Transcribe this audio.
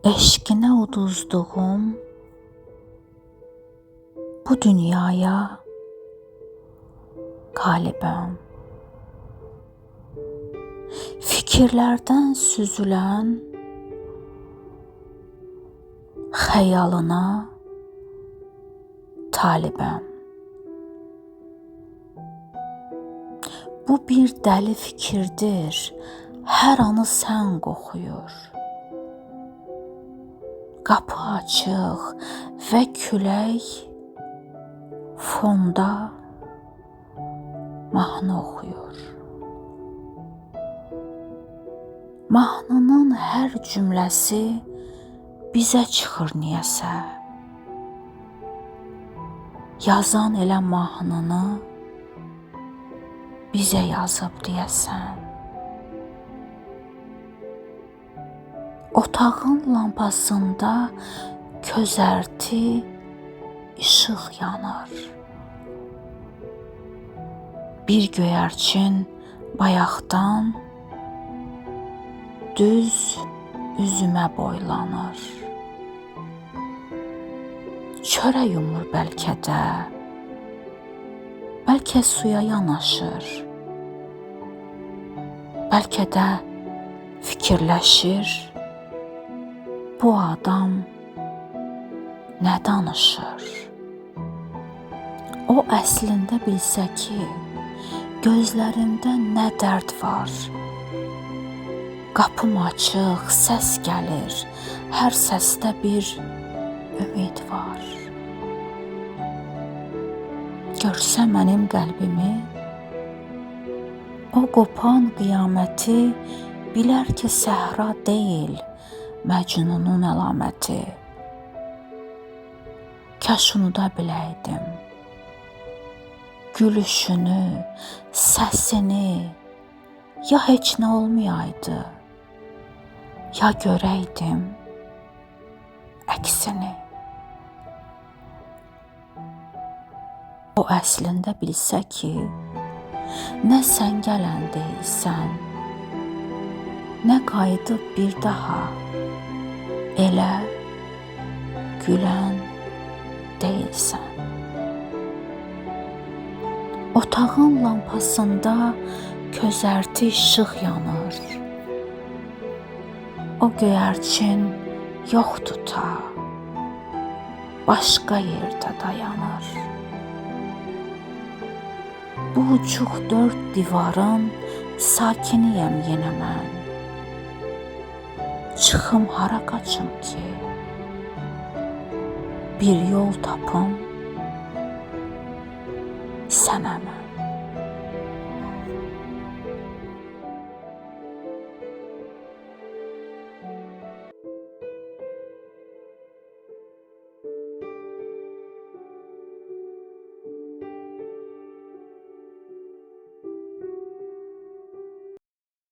Eşqinə uduzduğum bu dünyaya qalibəm. Fikirlərdən süzülən xəyalına talibəm. Bu bir dəli fikirdir, hər anı sən qoxuyur. Qapı açıq və külək fonda mahnı oxuyur. Mahnının hər cümləsi bizə çıxır niyəsə. Yazan elə mahnını bizə yazıb deyəsən. Otağın lampasında közərti işıq yanır. Bir göyərçin bayaqdan düz üzümə boylanır. Çörə yumur bəlkə də, bəlkə suya yanaşır, bəlkə də fikirləşir, bu adam nə danışır? O əslində bilsə ki, gözlərimdə nə dərd var. Qapım açıq, səs gəlir, hər səsdə bir ümid var. Görsə mənim qəlbimi, o qopan qiyaməti, bilər ki, səhra deyil, Məcnunun əlaməti. Kaş unuda biləydim gülüşünü, səsini, ya heç nə olmayaydı, ya görəydim əksini. O əslində bilsə ki, nə sən gələn deyilsən, nə qayıdıb bir daha elə gülən deyilsən. Otağın lampasında közərti işıq yanır. O göyərçin yoxdur ta, başqa yerdə dayanır. Bu uçuq dörd divarın sakiniyəm yenə mən. Çıxım hara qaçım ki, bir yol tapım sənə mən.